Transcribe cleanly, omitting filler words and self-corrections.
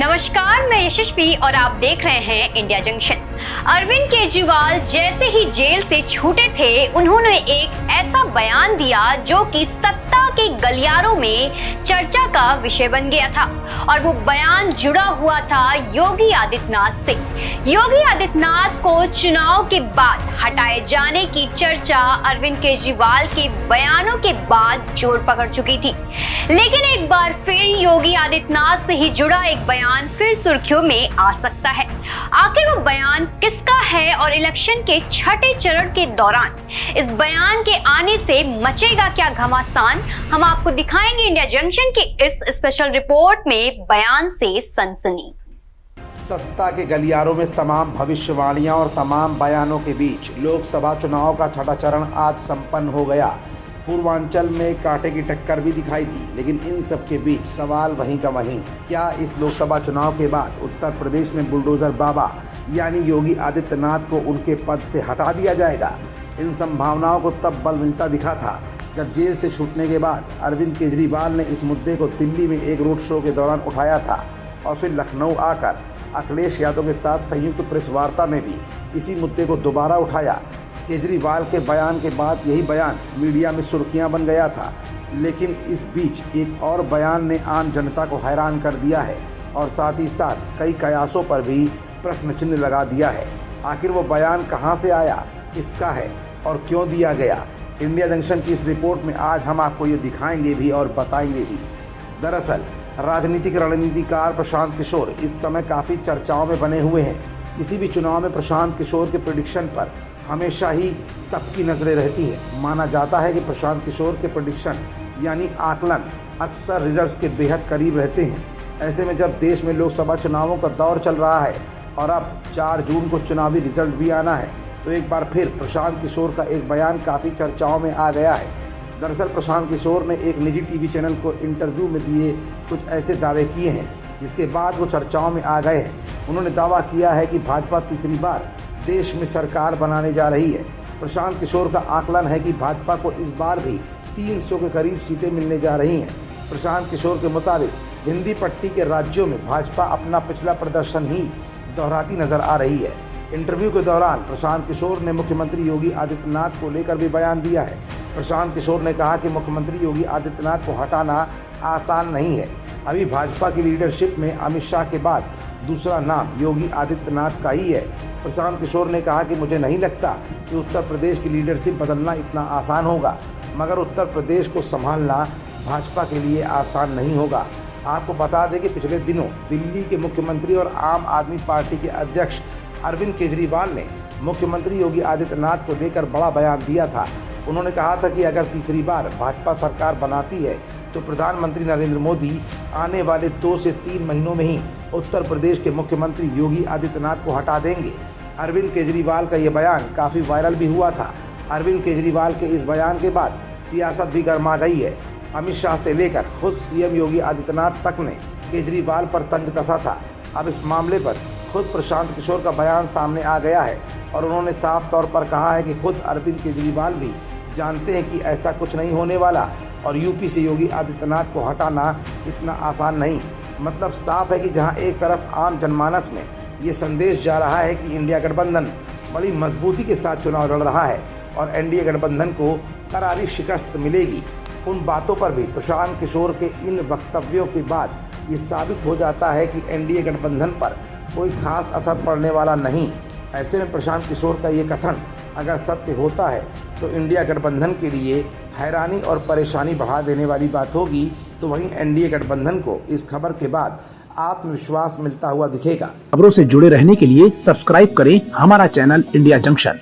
नमस्कार, मैं यशस्वी और आप देख रहे हैं इंडिया जंक्शन। अरविंद केजरीवाल जैसे ही जेल से छूटे थे, उन्होंने एक ऐसा बयान दिया जो कि सत्ता के गलियारों में चर्चा का विषय बन गया था और वो बयान जुड़ा हुआ था योगी आदित्यनाथ से। योगी आदित्यनाथ को चुनाव के बाद हटाए जाने की चर्चा अरविंद केजरीवाल के बयानों के बाद जोर पकड़ चुकी थी, लेकिन एक बार फिर योगी आदित्यनाथ से ही जुड़ा एक बयान फिर सुर्खियों में आ सकता है। आखिर वो बयान किसका है और इलेक्शन के छठे चरण के दौरान इस बयान के आने से मचेगा क्या घमासान, हम आपको दिखाएंगे इंडिया जंक्शन की इस स्पेशल रिपोर्ट में बयान से सनसनी। सत्ता के गलियारों में तमाम भविष्यवाणियां और तमाम बयानों के बीच लोकसभा चुनाव का छठा चरण आज संपन्न हो गया। पूर्वांचल में कांटे की टक्कर भी दिखाई दी, लेकिन इन सब के बीच सवाल वहीं का वहीं। क्या इस लोकसभा चुनाव के बाद उत्तर प्रदेश में बुलडोजर बाबा यानी योगी आदित्यनाथ को उनके पद से हटा दिया जाएगा? इन संभावनाओं को तब बल मिलता दिखा था जब जेल से छूटने के बाद अरविंद केजरीवाल ने इस मुद्दे को दिल्ली में एक रोड शो के दौरान उठाया था और फिर लखनऊ आकर अखिलेश यादव के साथ संयुक्त प्रेस वार्ता में भी इसी मुद्दे को दोबारा उठाया। केजरीवाल के बयान के बाद यही बयान मीडिया में सुर्खियां बन गया था, लेकिन इस बीच एक और बयान ने आम जनता को हैरान कर दिया है और साथ ही साथ कई कयासों पर भी प्रश्न चिन्ह लगा दिया है। आखिर वो बयान कहां से आया, किसका है और क्यों दिया गया? इंडिया जंक्शन की इस रिपोर्ट में आज हम आपको ये दिखाएंगे भी और बताएंगे भी। दरअसल राजनीतिक रणनीतिकार प्रशांत किशोर इस समय काफ़ी चर्चाओं में बने हुए हैं। किसी भी चुनाव में प्रशांत किशोर के प्रेडिक्शन पर हमेशा ही सबकी नज़रें रहती है। माना जाता है कि प्रशांत किशोर के प्रेडिक्शन यानी आकलन अक्सर रिजल्ट्स के बेहद करीब रहते हैं। ऐसे में जब देश में लोकसभा चुनावों का दौर चल रहा है और अब 4 जून को चुनावी रिजल्ट भी आना है, तो एक बार फिर प्रशांत किशोर का एक बयान काफ़ी चर्चाओं में आ गया है। दरअसल प्रशांत किशोर ने एक निजी टीवी चैनल को इंटरव्यू में दिए कुछ ऐसे दावे किए हैं जिसके बाद वो चर्चाओं में आ गए हैं। उन्होंने दावा किया है कि भाजपा तीसरी बार देश में सरकार बनाने जा रही है। प्रशांत किशोर का आकलन है कि भाजपा को इस बार भी 300 के करीब सीटें मिलने जा रही हैं। प्रशांत किशोर के मुताबिक हिंदी पट्टी के राज्यों में भाजपा अपना पिछला प्रदर्शन ही दोहराती नजर आ रही है। इंटरव्यू के दौरान प्रशांत किशोर ने मुख्यमंत्री योगी आदित्यनाथ को लेकर भी बयान दिया है। प्रशांत किशोर ने कहा कि मुख्यमंत्री योगी आदित्यनाथ को हटाना आसान नहीं है। अभी भाजपा की लीडरशिप में अमित शाह के बाद दूसरा नाम योगी आदित्यनाथ का ही है। प्रशांत किशोर ने कहा कि मुझे नहीं लगता कि उत्तर प्रदेश की लीडरशिप बदलना इतना आसान होगा, मगर उत्तर प्रदेश को संभालना भाजपा के लिए आसान नहीं होगा। आपको बता दें कि पिछले दिनों दिल्ली के मुख्यमंत्री और आम आदमी पार्टी के अध्यक्ष अरविंद केजरीवाल ने मुख्यमंत्री योगी आदित्यनाथ को लेकर बड़ा बयान दिया था। उन्होंने कहा था कि अगर तीसरी बार भाजपा सरकार बनाती है तो प्रधानमंत्री नरेंद्र मोदी आने वाले 2 से 3 महीनों में ही उत्तर प्रदेश के मुख्यमंत्री योगी आदित्यनाथ को हटा देंगे। अरविंद केजरीवाल का ये बयान काफ़ी वायरल भी हुआ था। अरविंद केजरीवाल के इस बयान के बाद सियासत भी गर्मा गई है। अमित शाह से लेकर खुद सीएम योगी आदित्यनाथ तक ने केजरीवाल पर तंज कसा था। अब इस मामले पर खुद प्रशांत किशोर का बयान सामने आ गया है और उन्होंने साफ तौर पर कहा है कि खुद अरविंद केजरीवाल भी जानते हैं कि ऐसा कुछ नहीं होने वाला और यूपी से योगी आदित्यनाथ को हटाना इतना आसान नहीं। मतलब साफ है कि जहां एक तरफ आम जनमानस में ये संदेश जा रहा है कि इंडिया गठबंधन बड़ी मजबूती के साथ चुनाव लड़ रहा है और एनडीए गठबंधन को करारी शिकस्त मिलेगी, उन बातों पर भी प्रशांत किशोर के इन वक्तव्यों के बाद ये साबित हो जाता है कि एनडीए गठबंधन पर कोई खास असर पड़ने वाला नहीं। ऐसे में प्रशांत किशोर का ये कथन अगर सत्य होता है तो इंडिया गठबंधन के लिए हैरानी और परेशानी बढ़ा देने वाली बात होगी। तो वहीं एनडीए गठबंधन को इस खबर के बाद आत्मविश्वास मिलता हुआ दिखेगा। खबरों से जुड़े रहने के लिए सब्सक्राइब करें हमारा चैनल इंडिया जंक्शन।